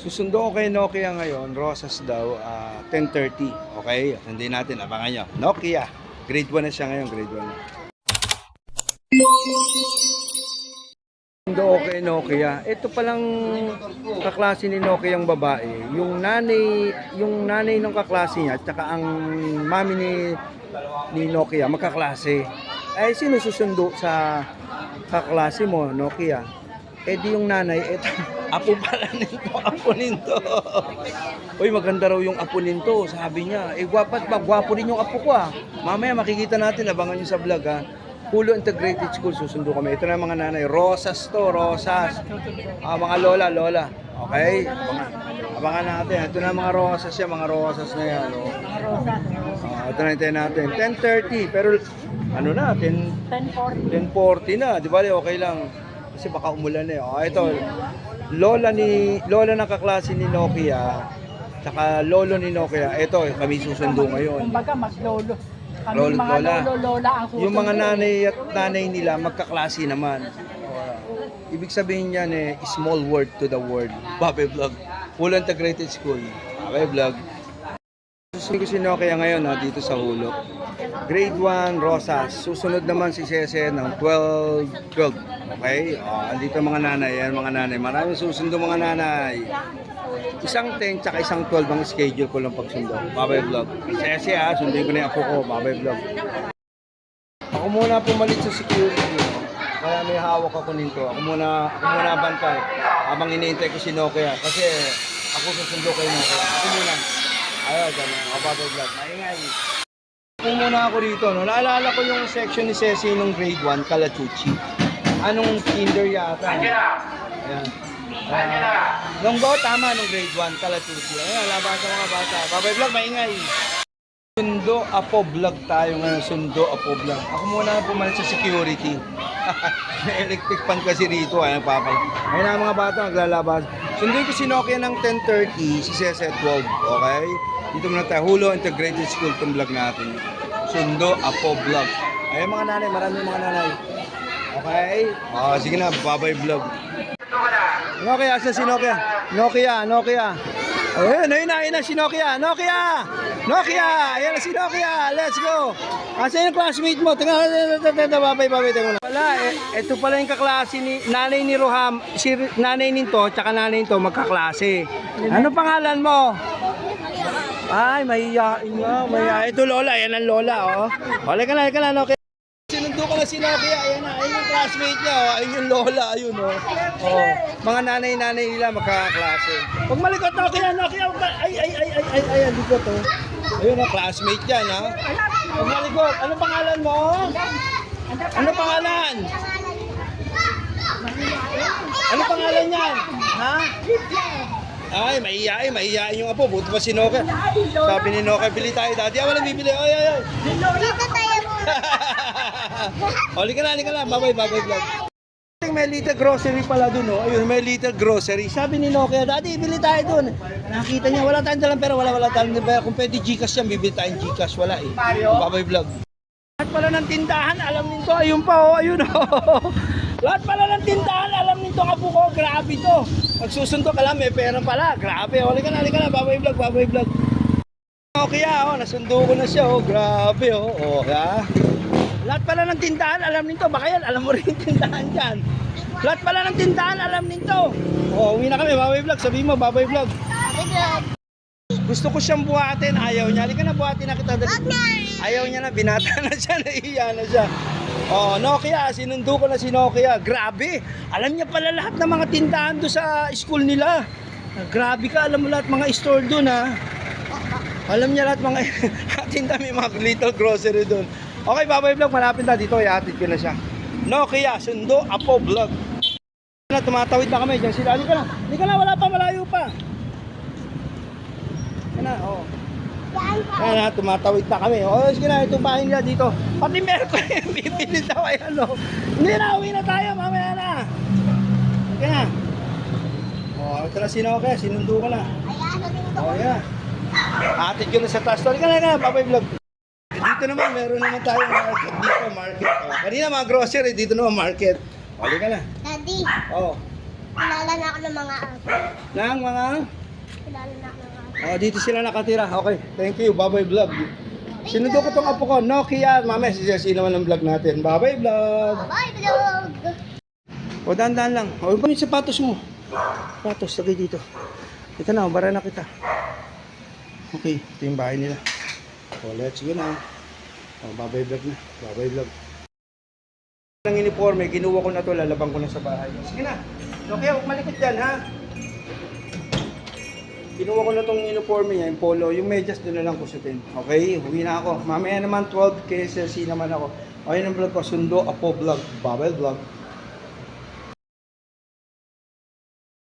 Susundo ko kay Nokia ngayon, Rosas daw, 10:30. Okay? Hindi natin, abangan nyo. Nokia, grade 1 na siya ngayon, grade 1 na. Susundo ko kay Nokia. Ito palang kaklase ni Nokia yung babae. Yung nanay ng kaklase niya, at saka ang mami ni Nokia, magkaklase. Ay, sino susundo sa kaklase mo, Nokia? Eh di yung nanay, eto, apo pala nito, apo nito. Uy, maganda raw yung apo nito, sabi niya. Eh, gwapo rin yung apo ko ah. Mamaya makikita natin, abangan nyo sa vlog ah. Pulo Integrated School, susundo kami. Ito na mga nanay, Rosas to, Rosas. Mga lola. Okay? Abangan natin. Ito na mga Rosas yan, mga Rosas na yan. Oh. Ito na hintayin natin. 10:30, pero ano na, 10:40 na. Di ba? Okay lang. Kasi baka umulan eh. Ito, lola ng kaklase ni Nokia, tsaka lolo ni Nokia. Ito, kami susundo ngayon. Kumbaga, mas lolo. Kami mga lolo-lola ang susundo. Yung mga nanay at nanay nila, magkaklase naman. Ibig sabihin niyan small word to the word. Babe Vlog. Full Integrated School. Babe Vlog. Susunod ko si Nokia ngayon dito sa Hulog. Grade 1, Rosas. Susunod naman si Sese ng 12. Okay? Andito mga nanay. Yan mga nanay. Maraming susundo mga nanay. Isang 10 tsaka isang 12 ang schedule ko lang pagsundo. Babay Vlog. Sese sunduin ko na yung apo ko. Babay Vlog. Ako muna pumalit sa security. Kaya may hawak ako nito. Ako muna bantay. Habang iniintay ko si Nokia. Kasi ako susundo kay Nokia. Ako muna. Ayaw, gano'n. Babay Vlog. Maingay. Kung muna ako dito, no? Naalala ko yung section ni Ceci nung grade 1, Kalachuchi. Anong kinder yata? Ayan. Nung go, tama nung grade 1, Kalachuchi. Ayan, laban sa mga bata. Babay Vlog, maingay. Sundo Apo Vlog tayo ngayon. Sundo Apo Vlog. Ako muna pumalit sa security. May electric fan kasi rito. Ayan, papal. Ayan na mga bata, naglalabas. Sunduin ko si Nokia ng 10:30, si Ceci 12. Okay? Dito muna tayo, Hulo Integrated School itong vlog natin. Sundo Apo Vlog. Ayan mga nanay, maraming mga nanay. Okay? Sige na, babay vlog. Nokia, asa si Nokia? Nokia. Ayun na si Nokia. Nokia! Ayan na si Nokia. Let's go! Asa yung classmate mo? Babay. Wala, ito pala yung kaklase ni nanay ni Roham. Si nanay nito, tsaka nanay nito, magkaklase. Ano pangalan mo? Ay, mahihain nga. Ito lola, yan ang lola, oh. Halika na, Nokia. Sinundo ko na si Nokia, ayun yung classmate niya, oh. Ayun yung lola, ayun, oh. Mga nanay-nanay nila magkakaklase. Pag malikot, Nokia, ay, dito to. Ayun ang classmate yan, ha. Pag malikot, ano pangalan mo? Ano pangalan? Ano pangalan yan? Ha? Ay, mahihain yung apo. Buti pa si Nokia. Sabi ni Nokia, bili tayo dati. Walang bibili. Ay. Dito tayo muna. Halika na. Babay vlog. May little grocery pala dun, oh. Ayun, may little grocery. Sabi ni Nokia, Daddy, bili tayo dun. Nakita niya, wala tayong dalang pera, wala tayong dalang pera. Kung pwede Gcash yan, bibili tayong Gcash. Wala eh. Babay vlog. Lahat pala ng tindahan, alam nito. Ayun pa, oh. Ayun, oh. Lahat pala ng tindahan, alam nito apo ko. Grabe to. Magsusundo ka lang, may pera pala. Grabe. Halika na. Babay vlog. Nokia, oh. Nasundo ko na siya, oh. Grabe, oh. Ha? Lahat pala ng tindahan, alam nito. Baka yan, alam mo rin yung tindahan dyan. Lahat pala ng tindahan, alam nito. Uwi na kami, babay vlog. Sabihin mo, babay vlog. Gusto ko siyang buhatin, ayaw niya. Halika na, buhatin na kita. Ayaw niya na, binata na siya, naiiya na siya. Nokia, sinundo ko na si Nokia. Grabe, alam niya pala lahat ng mga tindahan doon sa school nila. Grabe ka, alam mo lahat mga store doon, ha. Alam niya lahat mga tindahan, may mga little grocery doon. Okay, babay vlog, malapit na dito, ihatid ko na siya. Nokia, Sundo Apo Vlog. Tumatawid na kami, dyan sila. Halika na, wala pa, malayo pa. Ayan na, tumatawid na kami. Sige na, itong bahay nila dito. Pati meron ko yung bibili daw, ayan o. Hindi na, uwi na tayo, mamaya na. Halika na. Ito na si Nokia, sinundo ko na. Ayan. Hatid ko na sa taas. Halika na, babay vlog. Dito naman, meron naman tayong market. Dito, market. Kanina mga grocery, dito naman market. Halika na. Daddy. Kilala na ako ng mga aso. Nang mga... Kilala na ako ng aso. Oh, dito sila nakatira. Okay, thank you. Bye-bye vlog. Sinundo ko tong apo ko, Nokia. Mamaya, si naman ang vlog natin. Bye-bye vlog. Bye, vlog! O, dahan-dahan lang. O, yung sapatos mo. Sapatos, lagay dito. Ito na, bara na kita. Okay, ito yung bahay nila. O, let's go na. O, bye-bye vlog na. Bye-bye vlog. Ang uniforme, kinuha ko na to, lalabang ko na sa bahay. Sige na. Okay, huwag malikot dyan, ha? Kinuha ko na tong uniforme niya, yung polo. Yung medyas doon na lang kusutin. Okay, huwi na ako. Mamaya naman 12 KSLC naman ako. O, yun ang vlog ko, Sundo Apo Vlog. Bye-bye vlog.